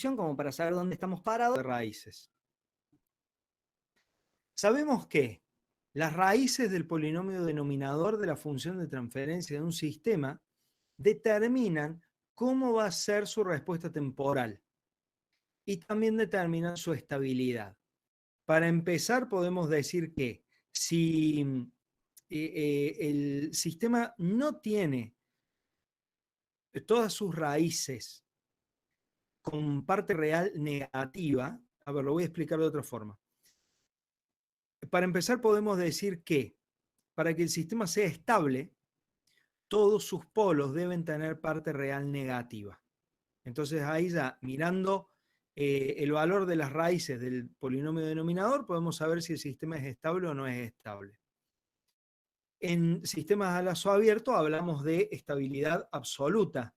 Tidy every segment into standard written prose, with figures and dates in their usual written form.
noción como para saber dónde estamos parados de raíces. Sabemos que las raíces del polinomio denominador de la función de transferencia de un sistema determinan cómo va a ser su respuesta temporal y también determinan su estabilidad. Para empezar, podemos decir que si el sistema no tiene todas sus raíces con parte real negativa, a ver, lo voy a explicar de otra forma. Para empezar, podemos decir que para que el sistema sea estable, todos sus polos deben tener parte real negativa. Entonces ahí ya mirando el valor de las raíces del polinomio denominador, podemos saber si el sistema es estable o no es estable. En sistemas a lazo abierto hablamos de estabilidad absoluta,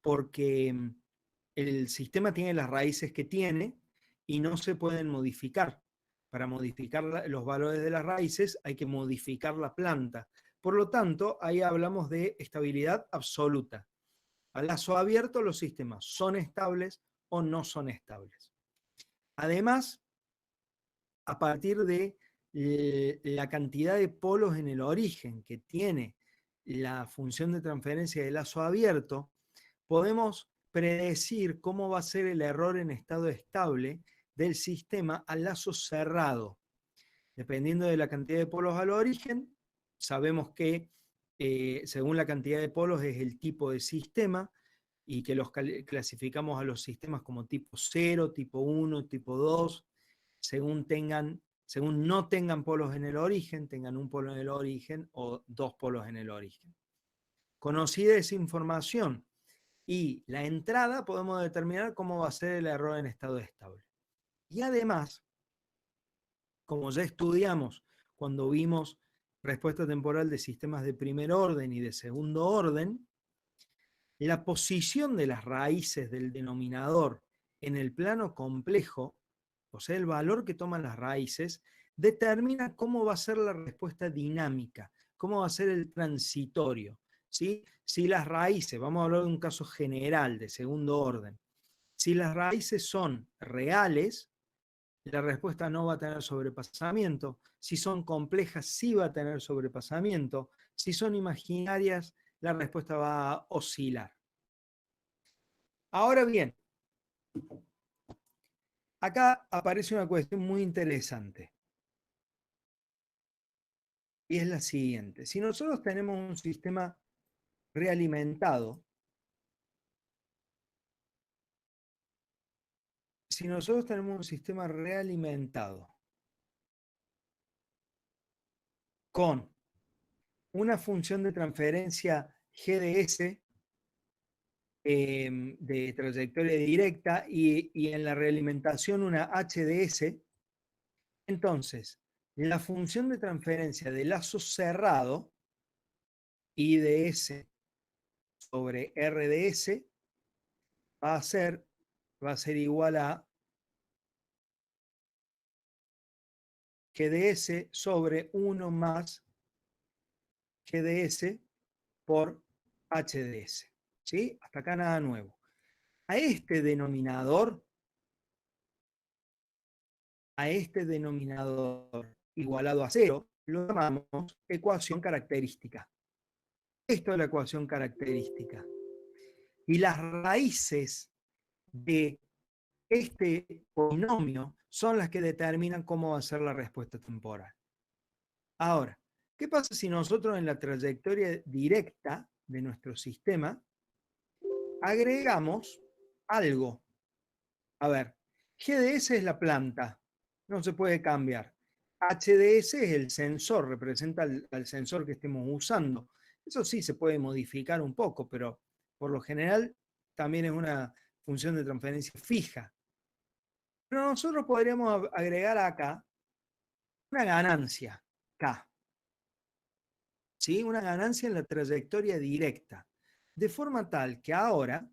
porque el sistema tiene las raíces que tiene y no se pueden modificar. Para modificar los valores de las raíces hay que modificar la planta. Por lo tanto, ahí hablamos de estabilidad absoluta. A lazo abierto los sistemas son estables o no son estables. Además, a partir de la cantidad de polos en el origen que tiene la función de transferencia de lazo abierto, podemos predecir cómo va a ser el error en estado estable del sistema al lazo cerrado. Dependiendo de la cantidad de polos al origen, sabemos que según la cantidad de polos es el tipo de sistema y que los clasificamos a los sistemas como tipo 0, tipo 1, tipo 2, según no tengan polos en el origen, tengan un polo en el origen o dos polos en el origen. Conocida esa información y la entrada, podemos determinar cómo va a ser el error en estado estable. Y además, como ya estudiamos cuando vimos respuesta temporal de sistemas de primer orden y de segundo orden, la posición de las raíces del denominador en el plano complejo, o sea, el valor que toman las raíces, determina cómo va a ser la respuesta dinámica, cómo va a ser el transitorio. ¿Sí? Si las raíces, vamos a hablar de un caso general de segundo orden, si las raíces son reales, la respuesta no va a tener sobrepasamiento. Si son complejas, sí va a tener sobrepasamiento. Si son imaginarias, la respuesta va a oscilar. Ahora bien, acá aparece una cuestión muy interesante. Y es la siguiente. Si nosotros tenemos un sistema realimentado, con una función de transferencia GDS de trayectoria directa y en la realimentación una HDS, entonces la función de transferencia de lazo cerrado, IDS sobre RDS, va a ser igual a GDS sobre 1 más GDS por HDS. ¿Sí? Hasta acá nada nuevo. A este denominador igualado a 0, lo llamamos ecuación característica. Esto es la ecuación característica. Y las raíces de este polinomio son las que determinan cómo va a ser la respuesta temporal. Ahora, ¿qué pasa si nosotros en la trayectoria directa de nuestro sistema agregamos algo? A ver, GDS es la planta, no se puede cambiar. HDS es el sensor, representa al sensor que estemos usando. Eso sí se puede modificar un poco, pero por lo general también es una función de transferencia fija. Pero nosotros podríamos agregar acá una ganancia, K. ¿Sí? Una ganancia en la trayectoria directa. De forma tal que ahora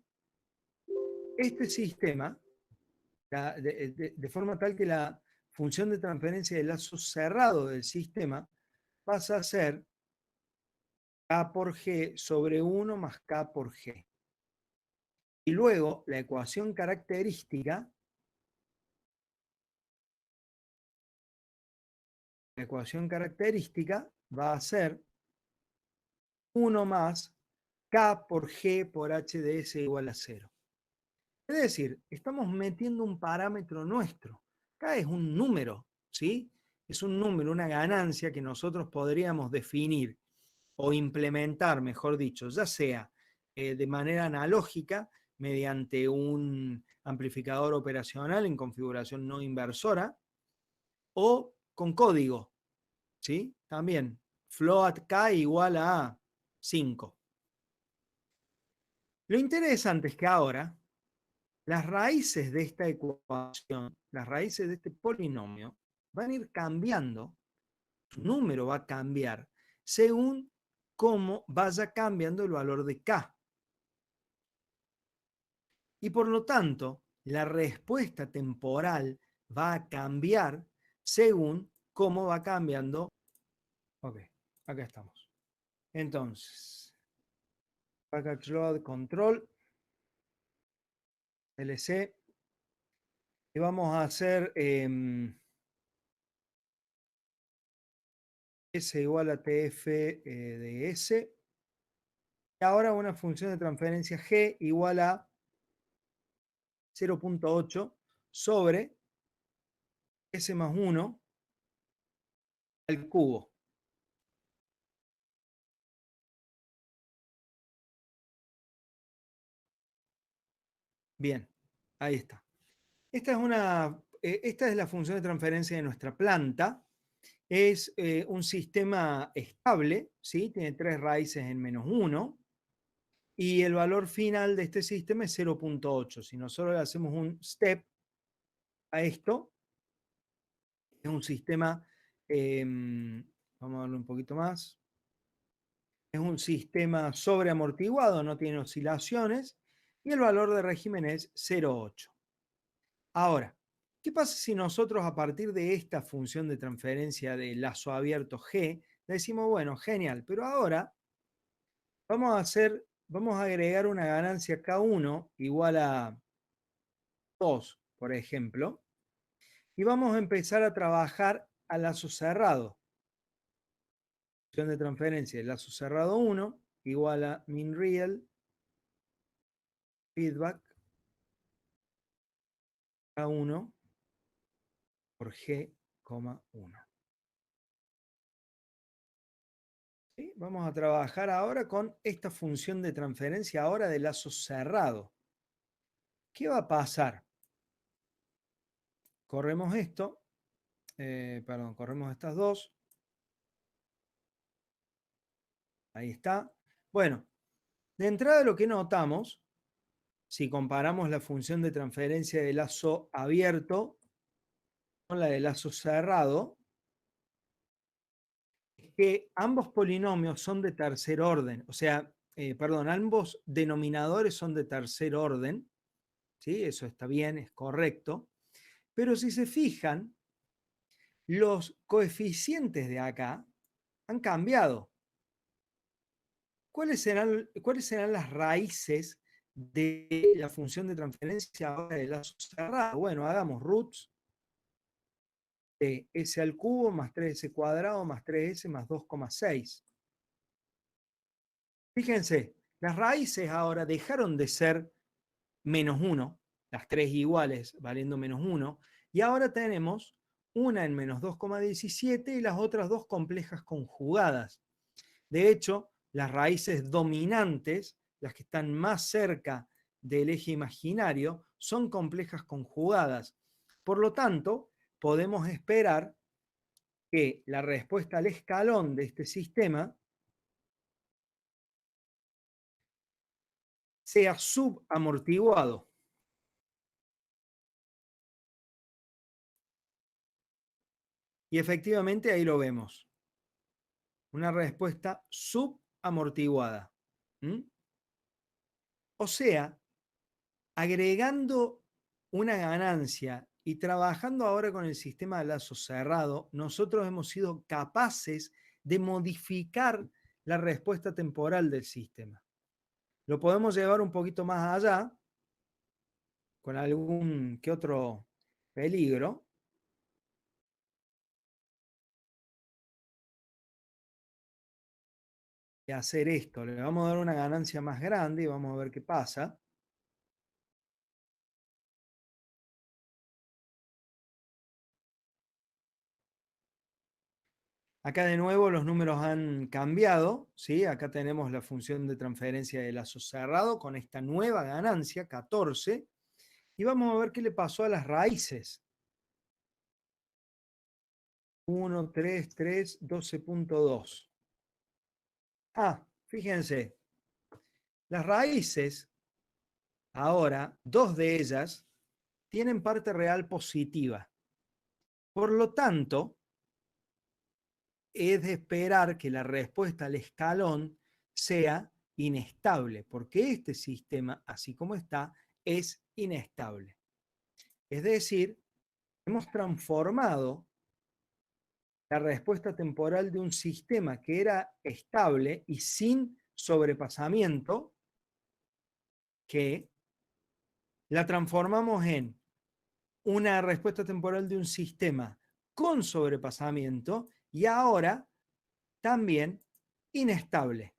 este sistema, de forma tal que la función de transferencia de lazo cerrado del sistema pasa a ser K por G sobre 1 más K por G. Y luego la ecuación característica va a ser 1 más K por G por H de S igual a 0. Es decir, estamos metiendo un parámetro nuestro. K es un número, ¿sí? Es un número, una ganancia que nosotros podríamos definir o implementar, mejor dicho, ya sea de manera analógica mediante un amplificador operacional en configuración no inversora o con código, ¿sí? También float K igual a 5. Lo interesante es que ahora las raíces de esta ecuación, las raíces de este polinomio, van a ir cambiando, su número va a cambiar según cómo vaya cambiando el valor de K. Y por lo tanto, la respuesta temporal va a cambiar según cómo va cambiando. Ok, acá estamos. Entonces, package load control, LC, y vamos a hacer S igual a TF de S. Y ahora una función de transferencia G igual a 0.8 sobre S más 1 al cubo. Bien, ahí está. Esta es la función de transferencia de nuestra planta. Es un sistema estable, ¿sí? Tiene 3 raíces en menos 1. Y el valor final de este sistema es 0.8. Si nosotros le hacemos un step a esto, es un sistema, vamos a darle un poquito más, es un sistema sobreamortiguado, no tiene oscilaciones, y el valor de régimen es 0.8. Ahora, ¿qué pasa si nosotros a partir de esta función de transferencia de lazo abierto G, decimos, bueno, genial, pero ahora vamos a agregar una ganancia K1 igual a 2, por ejemplo, y vamos a empezar a trabajar a lazo cerrado. Función de transferencia de lazo cerrado 1 igual a min real feedback K1 por G, 1. ¿Sí? Vamos a trabajar ahora con esta función de transferencia ahora de lazo cerrado. ¿Qué va a pasar? Corremos esto, corremos estas dos. Ahí está. Bueno, de entrada lo que notamos, si comparamos la función de transferencia de lazo abierto con la de lazo cerrado, es que ambos polinomios son de tercer orden, o sea, ambos denominadores son de tercer orden, ¿sí? Eso está bien, es correcto, pero si se fijan, los coeficientes de acá han cambiado. Cuáles serán las raíces de la función de transferencia ahora de lazo cerrado? Bueno, hagamos roots de s al cubo más 3s cuadrado más 3s más 2,6. Fíjense, las raíces ahora dejaron de ser menos 1, las tres iguales valiendo menos 1, y ahora tenemos una en menos 2,17 y las otras dos complejas conjugadas. De hecho, las raíces dominantes, las que están más cerca del eje imaginario, son complejas conjugadas. Por lo tanto, podemos esperar que la respuesta al escalón de este sistema sea subamortiguado. Y efectivamente ahí lo vemos. Una respuesta subamortiguada. ¿Mm? O sea, agregando una ganancia y trabajando ahora con el sistema de lazo cerrado, nosotros hemos sido capaces de modificar la respuesta temporal del sistema. Lo podemos llevar un poquito más allá con algún que otro peligro. De hacer esto, le vamos a dar una ganancia más grande y vamos a ver qué pasa. Acá de nuevo los números han cambiado, ¿sí? Acá tenemos la función de transferencia de lazo cerrado con esta nueva ganancia, 14, y vamos a ver qué le pasó a las raíces. 1, 3, 3, 12.2. Ah, fíjense, las raíces, ahora, dos de ellas, tienen parte real positiva. Por lo tanto, es de esperar que la respuesta al escalón sea inestable, porque este sistema, así como está, es inestable. Es decir, hemos transformado la respuesta temporal de un sistema que era estable y sin sobrepasamiento, que la transformamos en una respuesta temporal de un sistema con sobrepasamiento y ahora también inestable.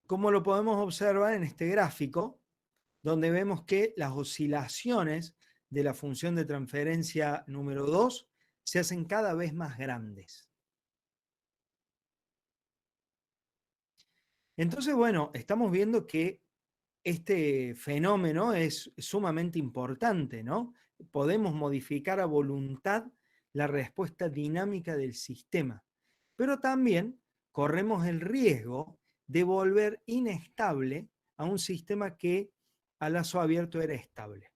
Como lo podemos observar en este gráfico, donde vemos que las oscilaciones de la función de transferencia número 2 se hacen cada vez más grandes. Entonces, bueno, estamos viendo que este fenómeno es sumamente importante, ¿no? Podemos modificar a voluntad la respuesta dinámica del sistema, pero también corremos el riesgo de volver inestable a un sistema que a lazo abierto era estable.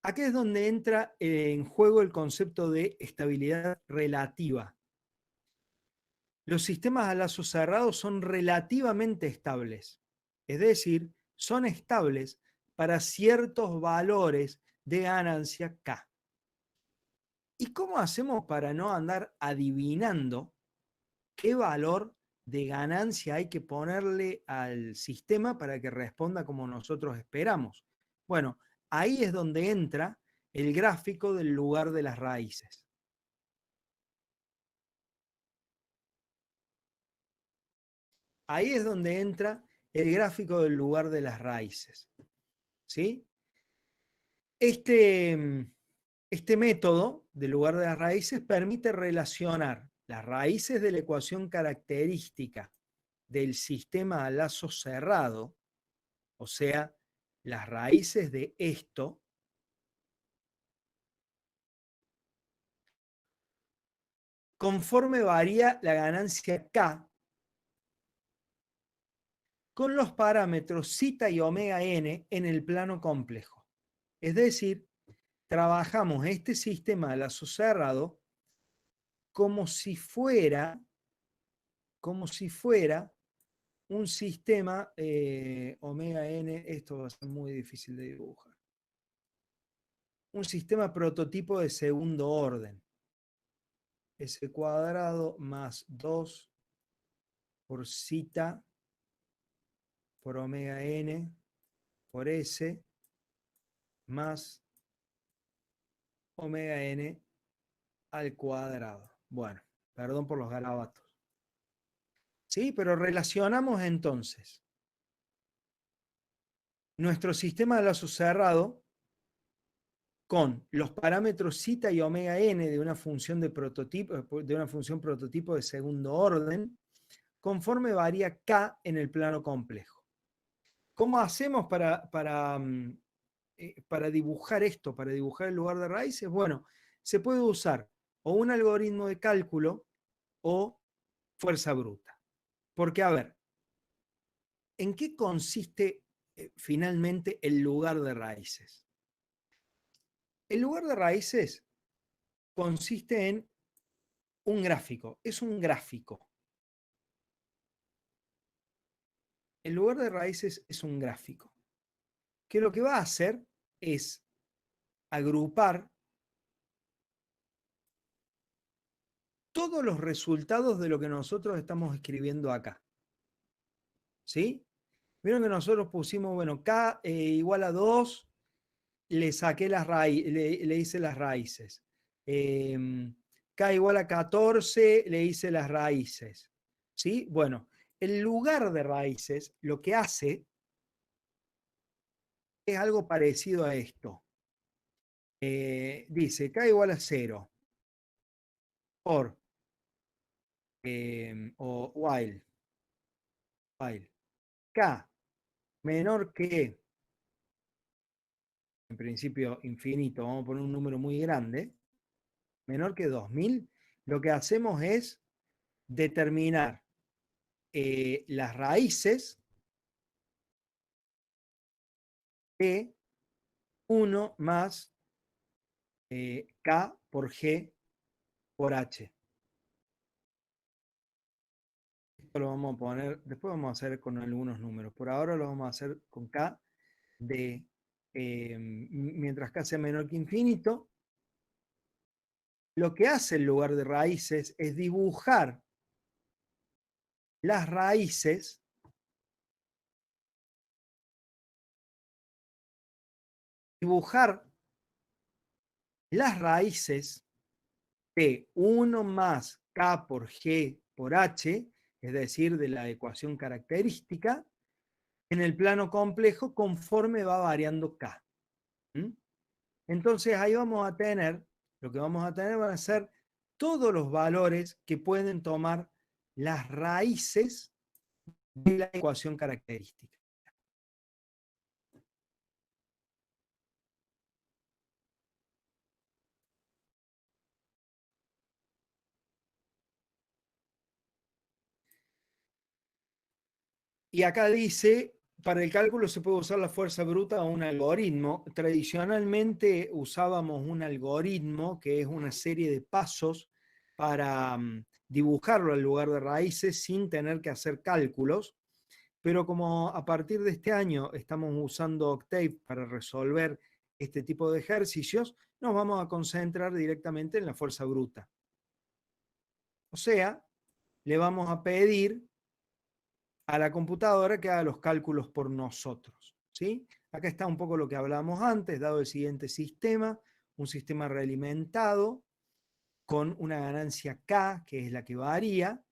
Aquí es donde entra en juego el concepto de estabilidad relativa. Los sistemas a lazo cerrado son relativamente estables, es decir, son estables para ciertos valores de ganancia K. ¿Y cómo hacemos para no andar adivinando qué valor de ganancia hay que ponerle al sistema para que responda como nosotros esperamos? Bueno, ahí es donde entra el gráfico del lugar de las raíces. Ahí es donde entra el gráfico del lugar de las raíces. ¿Sí? Este método del lugar de las raíces permite relacionar las raíces de la ecuación característica del sistema a lazo cerrado, o sea, las raíces de esto, conforme varía la ganancia K con los parámetros zeta y omega n en el plano complejo. Es decir, trabajamos este sistema a lazo cerrado como si fuera un sistema omega n, esto va a ser muy difícil de dibujar, un sistema prototipo de segundo orden, s cuadrado más 2 por zeta por omega n por s más omega n al cuadrado. Bueno, perdón por los garabatos. Sí, pero relacionamos entonces nuestro sistema de lazo cerrado con los parámetros zeta y omega n de una función de prototipo de segundo orden, conforme varía K en el plano complejo. ¿Cómo hacemos para dibujar esto, para dibujar el lugar de raíces? Bueno, se puede usar o un algoritmo de cálculo o fuerza bruta. Porque, a ver, ¿en qué consiste finalmente el lugar de raíces? El lugar de raíces consiste en un gráfico, es un gráfico. El lugar de raíces es un gráfico, que lo que va a hacer es agrupar todos los resultados de lo que nosotros estamos escribiendo acá. ¿Sí? Vieron que nosotros pusimos, bueno, K igual a 2, le saqué las raíces, le hice las raíces. K igual a 14, le hice las raíces. ¿Sí? Bueno, el lugar de raíces lo que hace es algo parecido a esto. Dice K igual a 0 por o while K menor que, en principio infinito, vamos a poner un número muy grande, menor que 2000, lo que hacemos es determinar las raíces de 1 más K por G por H. Esto lo vamos a poner, después vamos a hacer con algunos números. Por ahora lo vamos a hacer con K de, mientras K sea menor que infinito, lo que hace el lugar de raíces es dibujar las raíces de 1 más K por G por H, es decir, de la ecuación característica, en el plano complejo conforme va variando K. ¿Mm? Entonces ahí vamos a tener, lo que vamos a tener van a ser todos los valores que pueden tomar las raíces de la ecuación característica. Y acá dice, para el cálculo se puede usar la fuerza bruta o un algoritmo. Tradicionalmente usábamos un algoritmo que es una serie de pasos para dibujarlo al lugar de raíces sin tener que hacer cálculos. Pero como a partir de este año estamos usando Octave para resolver este tipo de ejercicios, nos vamos a concentrar directamente en la fuerza bruta. O sea, le vamos a pedir a la computadora que haga los cálculos por nosotros. ¿Sí? Acá está un poco lo que hablábamos antes, dado el siguiente sistema, un sistema realimentado con una ganancia K, que es la que varía.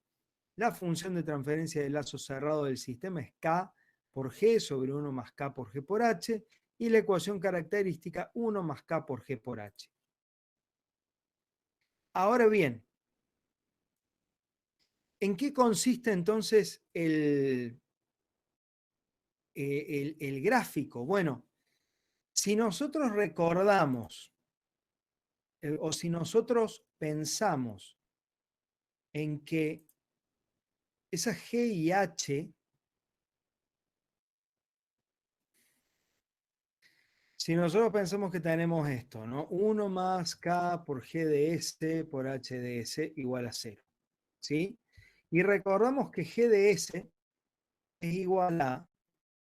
La función de transferencia de lazo cerrado del sistema es K por G sobre 1 más K por G por H, y la ecuación característica 1 más K por G por H. Ahora bien, ¿en qué consiste entonces el gráfico? Bueno, si nosotros recordamos o si nosotros pensamos en que esa G y H, si nosotros pensamos que tenemos esto, ¿no? 1 más K por G de S por H de S igual a 0, ¿sí? Y recordamos que G de S es igual a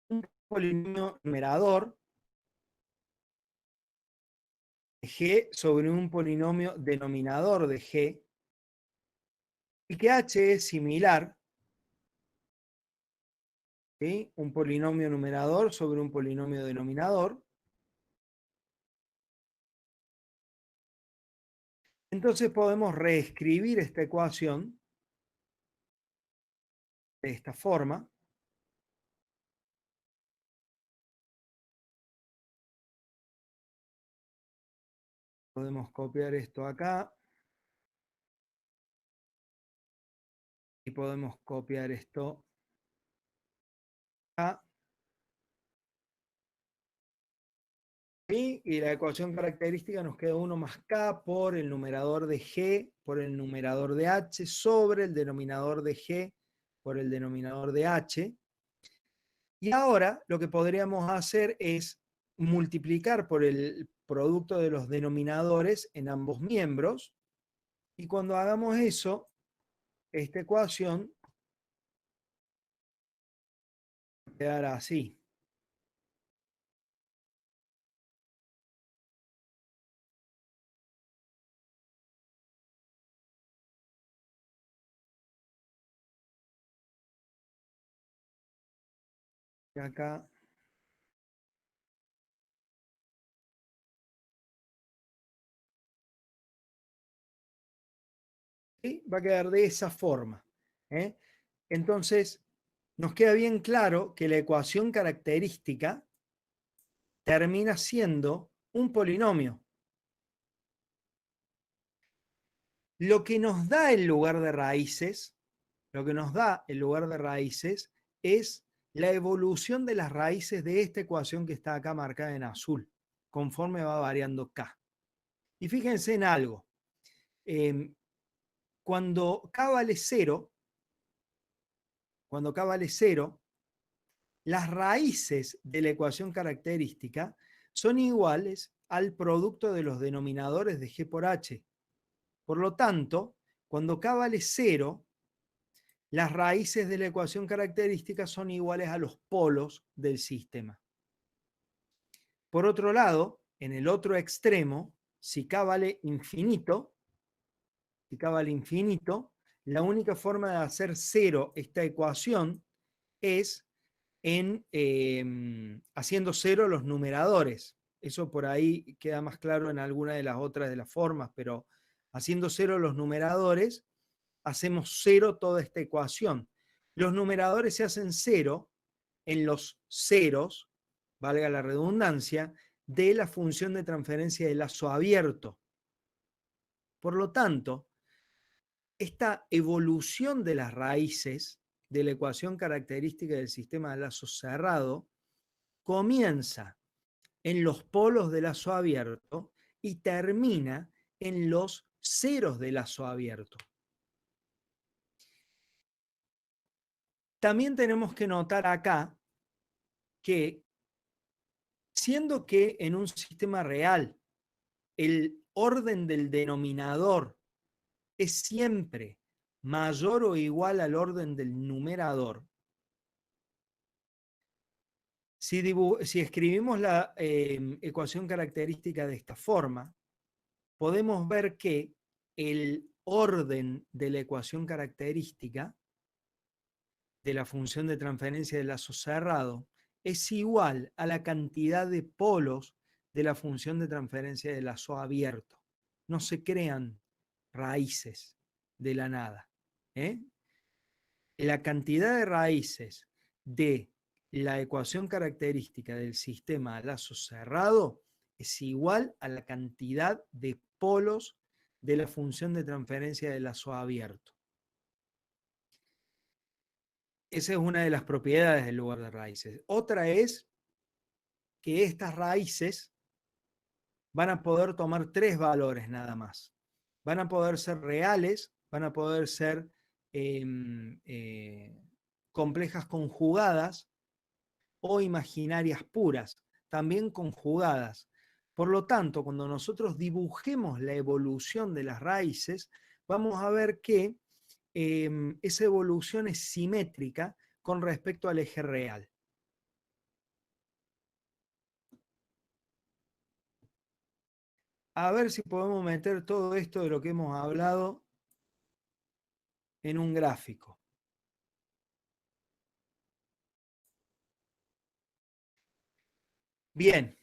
un polinomio numerador de G sobre un polinomio denominador de G, y que H es similar, ¿sí? Un polinomio numerador sobre un polinomio denominador. Entonces podemos reescribir esta ecuación de esta forma. Podemos copiar esto acá y podemos copiar esto acá. ¿Sí? Y la ecuación característica nos queda 1 más K por el numerador de G por el numerador de H sobre el denominador de G por el denominador de H. Y ahora lo que podríamos hacer es multiplicar por el producto de los denominadores en ambos miembros. Y cuando hagamos eso, esta ecuación quedará así. Acá. ¿Sí? Va a quedar de esa forma. ¿Eh? Entonces, nos queda bien claro que la ecuación característica termina siendo un polinomio. Lo que nos da el lugar de raíces, lo que nos da el lugar de raíces es la evolución de las raíces de esta ecuación que está acá marcada en azul, conforme va variando K. Y fíjense en algo. Cuando K vale 0, las raíces de la ecuación característica son iguales al producto de los denominadores de G por H. Por lo tanto, cuando K vale 0, las raíces de la ecuación característica son iguales a los polos del sistema. Por otro lado, en el otro extremo, si K vale infinito, la única forma de hacer 0 esta ecuación es haciendo 0 los numeradores. Eso por ahí queda más claro en alguna de las otras de las formas, pero haciendo 0 los numeradores, hacemos 0 toda esta ecuación. Los numeradores se hacen 0 en los ceros, valga la redundancia, de la función de transferencia de lazo abierto. Por lo tanto, esta evolución de las raíces de la ecuación característica del sistema de lazo cerrado comienza en los polos de lazo abierto y termina en los ceros de lazo abierto. También tenemos que notar acá que, siendo que en un sistema real el orden del denominador es siempre mayor o igual al orden del numerador, si escribimos la ecuación característica de esta forma, podemos ver que el orden de la ecuación característica de la función de transferencia de lazo cerrado es igual a la cantidad de polos de la función de transferencia de lazo abierto. No se crean raíces de la nada. La cantidad de raíces de la ecuación característica del sistema a lazo cerrado es igual a la cantidad de polos de la función de transferencia de lazo abierto. Esa es una de las propiedades del lugar de raíces. Otra es que estas raíces van a poder tomar 3 valores nada más. Van a poder ser reales, van a poder ser complejas conjugadas o imaginarias puras, también conjugadas. Por lo tanto, cuando nosotros dibujemos la evolución de las raíces, vamos a ver que esa evolución es simétrica con respecto al eje real. A ver si podemos meter todo esto de lo que hemos hablado en un gráfico. Bien,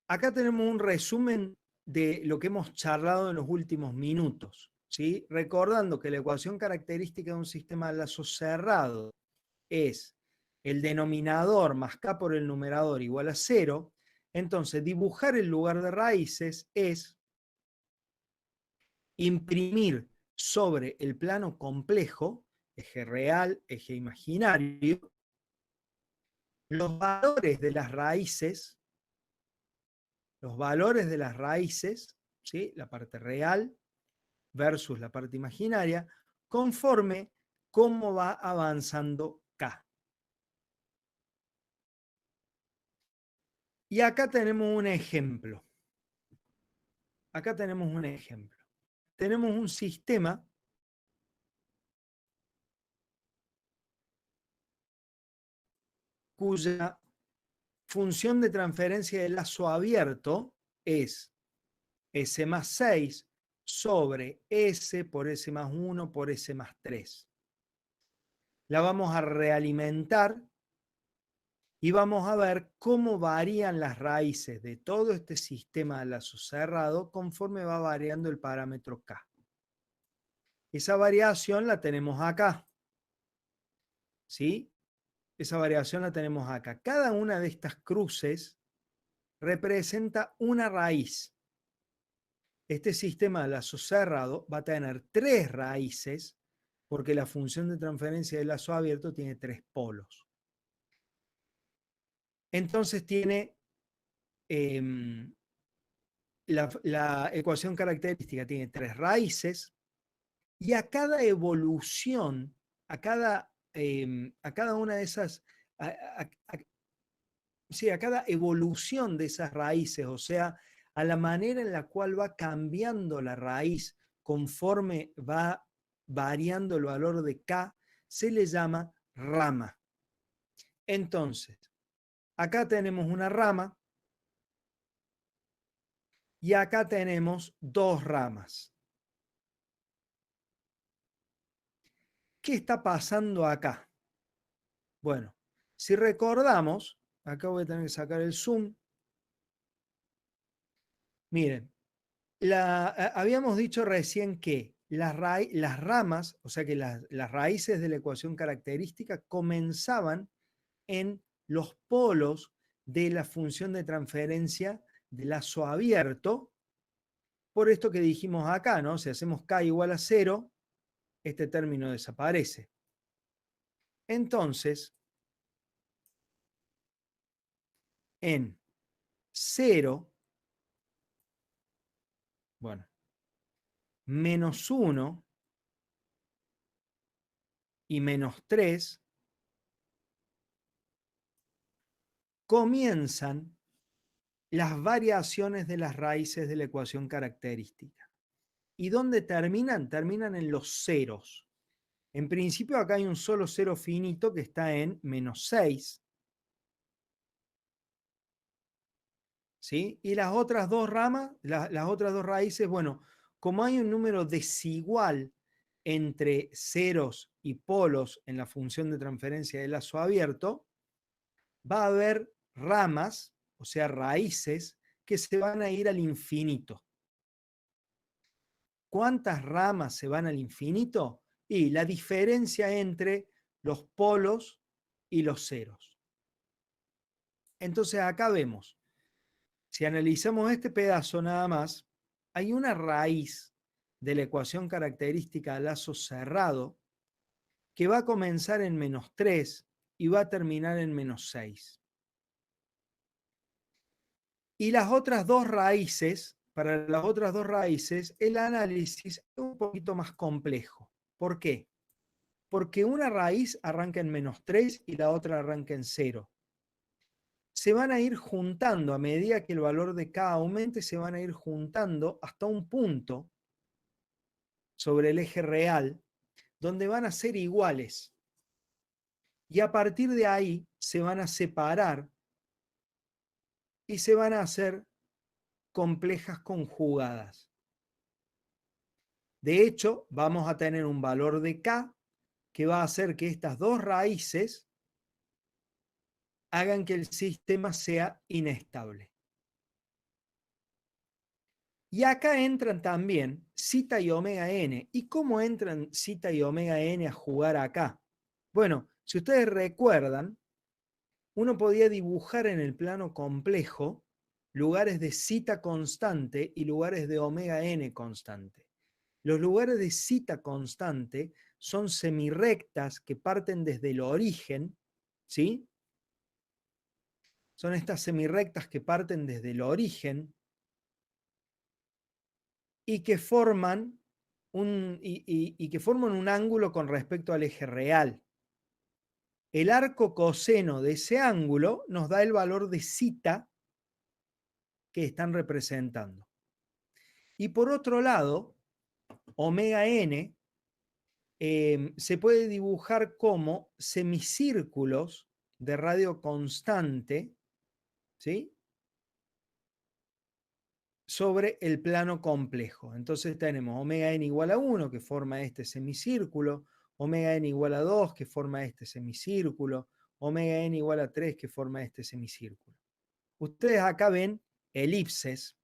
acá tenemos un resumen de lo que hemos charlado en los últimos minutos, ¿sí? Recordando que la ecuación característica de un sistema de lazo cerrado es el denominador más K por el numerador igual a 0, entonces dibujar el lugar de raíces es imprimir sobre el plano complejo, eje real, eje imaginario, los valores de las raíces, ¿sí? La parte real versus la parte imaginaria, conforme cómo va avanzando K. Y acá tenemos un ejemplo. Tenemos un sistema cuya función de transferencia de lazo abierto es S más 6 sobre S por S más 1 por S más 3. La vamos a realimentar y vamos a ver cómo varían las raíces de todo este sistema de lazo cerrado conforme va variando el parámetro K. Esa variación la tenemos acá, ¿sí? Esa variación la tenemos acá. Cada una de estas cruces representa una raíz. Este sistema de lazo cerrado va a tener 3 raíces porque la función de transferencia de lazo abierto tiene 3 polos. Entonces tiene la ecuación característica tiene 3 raíces y a cada evolución, a cada una de esas, sí, a cada evolución de esas raíces, o sea, a la manera en la cual va cambiando la raíz conforme va variando el valor de K, se le llama rama. Entonces, acá tenemos una rama y acá tenemos 2 ramas. ¿Qué está pasando acá? Bueno, si recordamos, acá voy a tener que sacar el zoom. Miren, habíamos dicho recién que las ramas, o sea que las raíces de la ecuación característica comenzaban en los polos de la función de transferencia de lazo abierto, por esto que dijimos acá, ¿no? Si hacemos K igual a 0, este término desaparece. Entonces, en 0, bueno, menos 1 y menos 3 comienzan las variaciones de las raíces de la ecuación característica. ¿Y dónde terminan? Terminan en los ceros. En principio acá hay un solo cero finito que está en menos 6. ¿Sí? Y las otras dos ramas, las otras dos raíces, bueno, como hay un número desigual entre ceros y polos en la función de transferencia de lazo abierto, va a haber ramas, o sea, raíces, que se van a ir al infinito. ¿Cuántas ramas se van al infinito? Y la diferencia entre los polos y los ceros. Entonces acá vemos, si analizamos este pedazo nada más, hay una raíz de la ecuación característica de lazo cerrado que va a comenzar en menos 3 y va a terminar en menos 6. Y las otras dos raíces, para las otras dos raíces, el análisis es un poquito más complejo. ¿Por qué? Porque una raíz arranca en menos 3 y la otra arranca en 0. Se van a ir juntando, a medida que el valor de K aumente, se van a ir juntando hasta un punto sobre el eje real, donde van a ser iguales. Y a partir de ahí se van a separar y se van a hacer complejas conjugadas. De hecho, vamos a tener un valor de K que va a hacer que estas dos raíces hagan que el sistema sea inestable. Y acá entran también zeta y omega n. ¿Y cómo entran zeta y omega n a jugar acá? Bueno, si ustedes recuerdan, uno podía dibujar en el plano complejo lugares de zeta constante y lugares de omega n constante. Los lugares de zeta constante son semirrectas que parten desde el origen, ¿sí? Son estas semirrectas que parten desde el origen y que forman un ángulo con respecto al eje real. El arco coseno de ese ángulo nos da el valor de zeta que están representando. Y por otro lado, omega n se puede dibujar como semicírculos de radio constante, ¿sí? Sobre el plano complejo. Entonces tenemos omega n igual a 1 que forma este semicírculo, omega n igual a 2 que forma este semicírculo, omega n igual a 3 que forma este semicírculo. Ustedes acá ven elipses,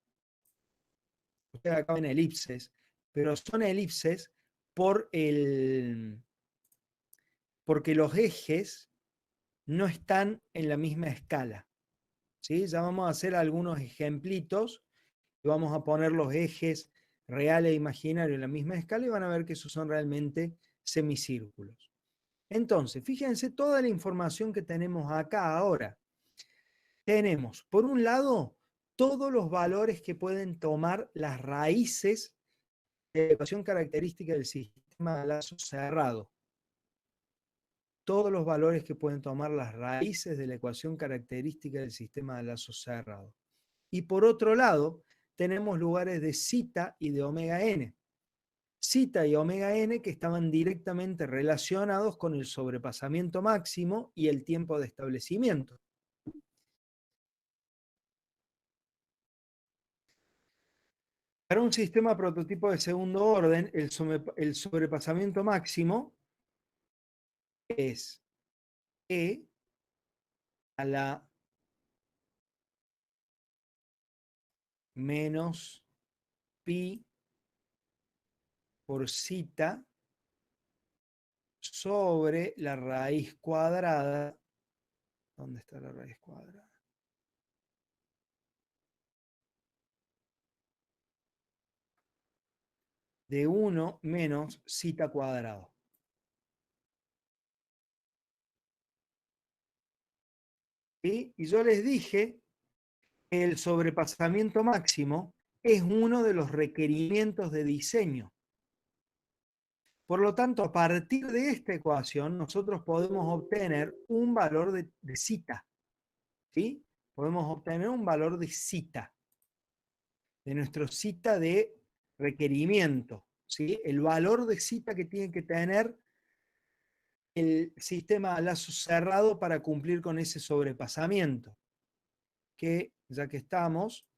pero son elipses porque los ejes no están en la misma escala. ¿Sí? Ya vamos a hacer algunos ejemplitos y vamos a poner los ejes reales e imaginarios en la misma escala y van a ver que esos son realmente semicírculos. Entonces, fíjense toda la información que tenemos acá ahora. Tenemos, por un lado, todos los valores que pueden tomar las raíces de la ecuación característica del sistema de lazo cerrado. Todos los valores que pueden tomar las raíces de la ecuación característica del sistema de lazo cerrado. Y por otro lado, tenemos lugares de zeta y de omega n. Zeta y omega n que estaban directamente relacionados con el sobrepasamiento máximo y el tiempo de establecimiento. Para un sistema prototipo de segundo orden, el sobrepasamiento máximo es E a la menos pi por zeta sobre la raíz cuadrada. ¿Dónde está la raíz cuadrada? De 1 menos zeta cuadrado. ¿Sí? Y yo les dije que el sobrepasamiento máximo es uno de los requerimientos de diseño. Por lo tanto, a partir de esta ecuación, nosotros podemos obtener un valor de zeta. ¿Sí? Podemos obtener un valor de zeta, de nuestro zeta de requerimiento. ¿Sí? El valor de zeta que tiene que tener el sistema a lazo cerrado para cumplir con ese sobrepasamiento, que ya que estamos,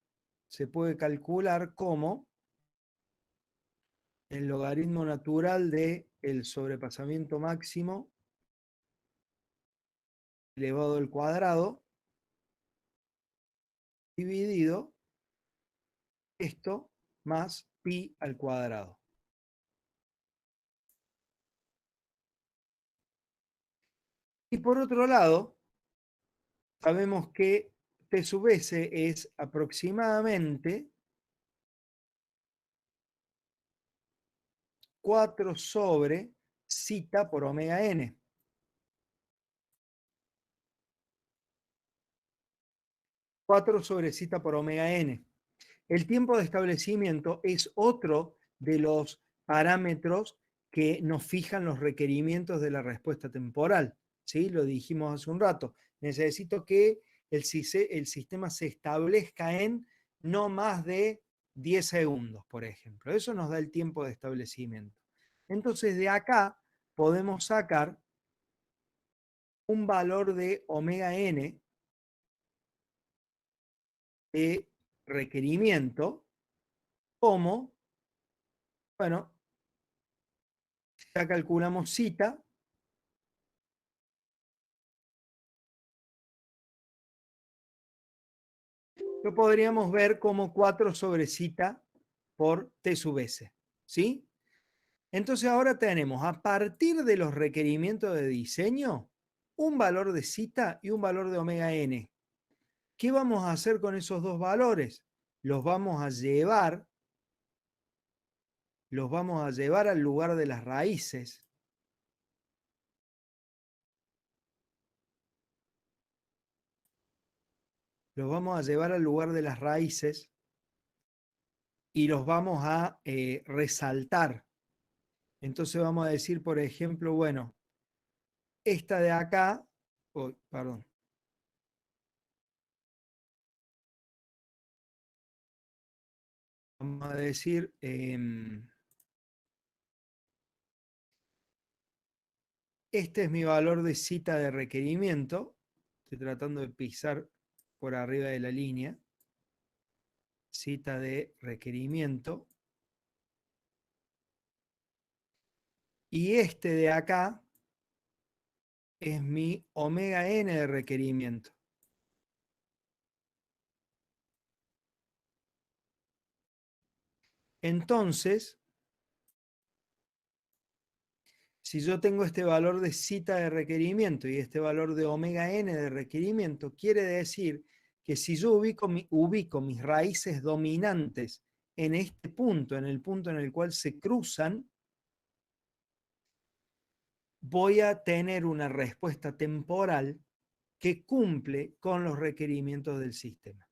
se puede calcular como el logaritmo natural del sobrepasamiento máximo elevado al cuadrado dividido esto más pi al cuadrado. Y por otro lado, sabemos que T sub S es aproximadamente 4 sobre zeta por omega n. 4 sobre zeta por omega n. El tiempo de establecimiento es otro de los parámetros que nos fijan los requerimientos de la respuesta temporal. ¿Sí? Lo dijimos hace un rato. Necesito que el sistema se establezca en no más de 10 segundos, por ejemplo. Eso nos da el tiempo de establecimiento. Entonces, de acá podemos sacar un valor de omega n de requerimiento como, bueno, ya calculamos zeta, lo podríamos ver como 4 sobre zeta por T sub S. ¿Sí? Entonces ahora tenemos, a partir de los requerimientos de diseño, un valor de zeta y un valor de omega n. ¿Qué vamos a hacer con esos dos valores? Los vamos a llevar al lugar de las raíces. Los vamos a llevar al lugar de las raíces y los vamos a resaltar. Entonces vamos a decir, por ejemplo, bueno, esta de acá, perdón. Vamos a decir, este es mi valor de zeta de requerimiento. Estoy tratando de pisar por arriba de la línea. Zeta de requerimiento. Y este de acá es mi omega n de requerimiento. Entonces, si yo tengo este valor de zeta de requerimiento y este valor de omega n de requerimiento, quiere decir que si yo ubico mis raíces dominantes en este punto, en el punto en el cual se cruzan, voy a tener una respuesta temporal que cumple con los requerimientos del sistema.